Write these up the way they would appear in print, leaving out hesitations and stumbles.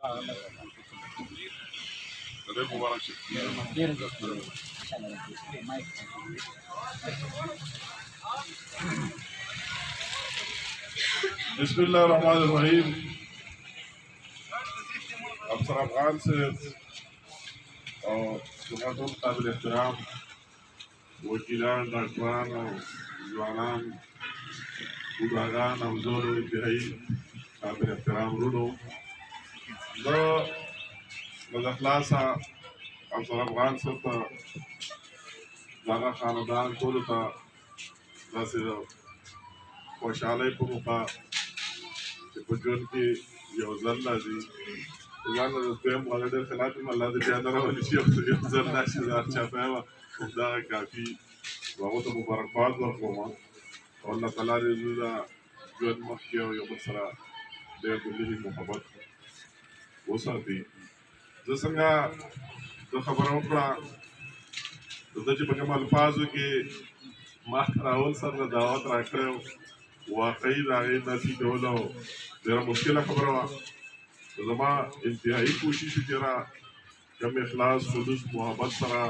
خدای مبارک شه. بسم الله الرحمن الرحیم. افسر افغان سے اور جماعتوں قابل احترام وکیلان ډاکټران او ځوانان بوډاګان او زور انتهایی قابل احترام ورونو، زه له اخلاصه افسر افغان صاحب ته د هغه خاندان ټولو ته داسې د خوشحالۍ په موقع چې په ژوند کې یو ځل راځي، ځان د دویم غږ ډېر خلاف یم، الله دې بیا نه راولي چې یو ځل راشي، دا هر چا ته یم، همدغه کافي. هغو ته مبارکباد ورکوم او الله تعالی دې زموږ د ژوند مخکې او یو بل سره ډېر د مینې محبت وساتي. زه څنګه زه خبره وکړه د ده چې په کوم الفاظو کې ما ته راول سر له دعوت راکړی و، واقعي د هغې نفي کول او ډېره مشکله خبره وه. زما انتهایی کوشش و چې را کوم اخلاص خلوص محبت سره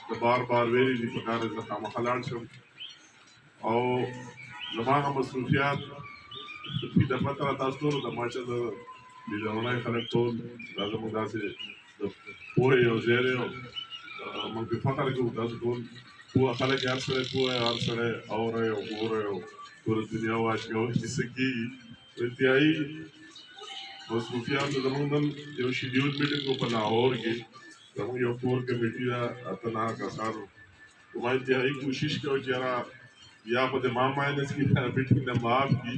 د بار بار ویلي دي په کار زه خامخا لاړ شم او زما هغه مصروفیات د پته را تاسو ټولو ته ما چې د لیدرونی خلک ټول دا زموږ داسې د پوهې یو ځای دی او موږ پرې فخر کوو. تاسو ټول پوهه خلک هر سړی پوهه هر سړی اوری او ګوری او ټوله دنیا واشکوي چې څه کېږي. انتهایي مصروفیات زموږ نن یو شیډیول میټینګ و په لاهور کې، زموږ یو کور کمیټي ده 8 کسانو. ما انتهایي کوشش کوي چې یاره یا خو د ما ماینس کړي دا میټینګ نه معاف کړي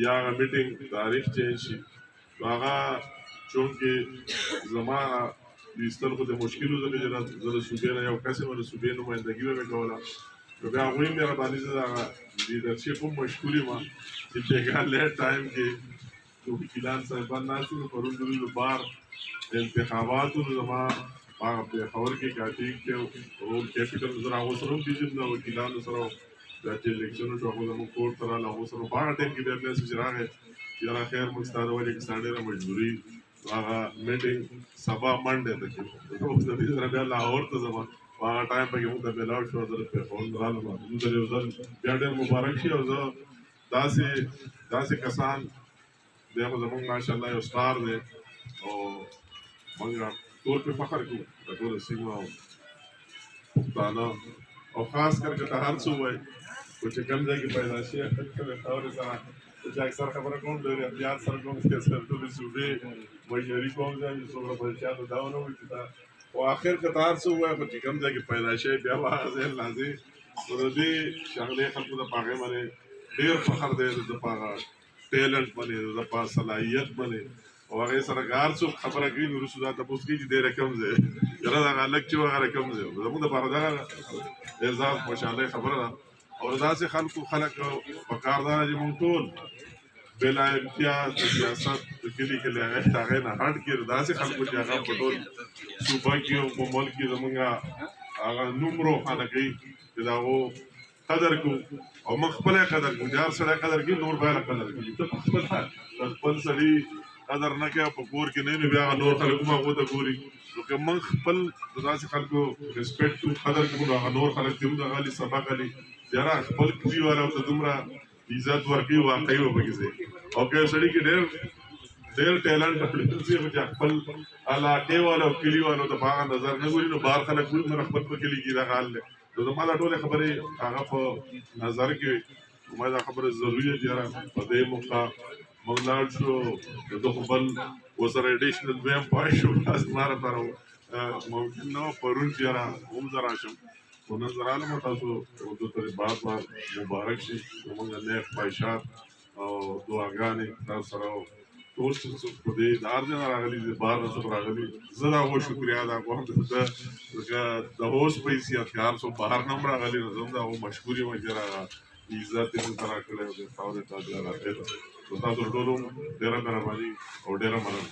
یا هغه میټینګ تاریخ چینج شي. نو هغه چونکې زما د ایستل خو د مشکل و، ځکه چې زه د صوبې نه یو کس یم، د صوبې نمایندګي به مې کوله. نو بیا هغوی مهرباني زه د هغه لیډرشپ هم مشکور یم چې بېګا لیټ ټایم کې وکیلان صاحبان ناست وو. پرون د دوی د بار انتخاباتو زما په هغه پېښور کې کاټینګ کې رول کیپیټل زه هغو سره هم کېږم، د وکیلانو سره بیا چې الیکشن وشو هغو زموږ کور ته راغله، هغو سره په هغه ټایم کې بیا میسج راغی چې یاره خیر موږ ستا د ولې کې ستا ډېره مجبوري هغه میټینګ سبا منډې ته کېږو. اوس د دې سره بیا لاهور ته ځم، په هغه ټایم په کې موږ ته میلاو شو، زه د پېښور رالم. زموږ ته یو ځل بیا ډېر مبارک شي او زه داسې کسان دی خو زموږ ماشاءالله یو سټار دی او موږ ټول پرې فخر کوو د ټوله سیمه او پښتانه او خاص کر که ته هر څه ووایي خو چې کوم ځای کې پیدا شي خبرې سره چې اکثر خبره کوم ډېر احتیاط سره کوم چې ټولې صوبې مشري کوم ځای چې څومره پریشانو دا ونه وایي چې دا خو آخر که ته هر څه ووایي خو چې کوم ځای کې پیدا شي بیا به هغه ځای راځي. نو د دې شغلې خلکو ته په هغې باندې ډېر فخر دی، د په هغه ټیلنټ باندې د په صلاحیت باندې او هغې سره که هر څوک خبره کوي نو وروسته دا تپوس کوي چې دی رقم ځای یاره دغه هلک چې و هغه رقم ځای زموږ دپاره دغه اعزاز خوشحالۍ خبره ده. او داسې خلک په کار ده چې موږ ټول بلا امتیاز د سیاست د کلي کې له هغې نه هټ کړي داسې خلکو چې هغه په ټول صوبه کې او په ملک کې زموږ هغه نوم روښانه کوي چې د هغو قدر کوو او موږ خپله قدر کوو. چې هر سړی قدر کوي نور باید قدر کوي. ته په خپل سړي قدر نه کوي په کور کې نه نو بیا نور خلک هم هغو ته ګوري. نو که موږ خپل د داسې خلکو رسپیکټ کوو قدر کوو نو هغه نور خلک دې هم دغه علي سبق علي یاره خپل کلي والا ته دومره عزت ورکوي واقعي به پکې ځای او که یو سړي کې ډېر ټیلنټ چې خپل علاقې والا او کلي والو ته په هغه نظر نه ګوري نو بهر خلک وایي مره خپل په کلي کې دغه حال دی. نو زما دا ټولې خبرې هغه په نظر کې زما دا خبره ضروري ده چې یاره په دې موقع موږ لاړ شو د ده خو بل ورسره اډیشنل دویم پای شو زما لپاره ممکن نه و پرون چې یاره هم زه راشم خو نن زه رالم تاسو ده ته بار بار مبارک شي. زموږ نیک خواهشات او دعاګانې تاسو سره ټول څوک په دې د هر ځای نه راغلي دي بهر نه څوک راغلي زه د هغو شکریا ادا کوم د هوس په حیثیت کې هر څوک بهر نه هم راغلي نو زه هم د هغو مشکور یم چې هغه عزت یې موږ ته راکړی او د خاورې ته د علاقې ته نو تاسو ټولو ډېره مهرباني او ډېره مننه.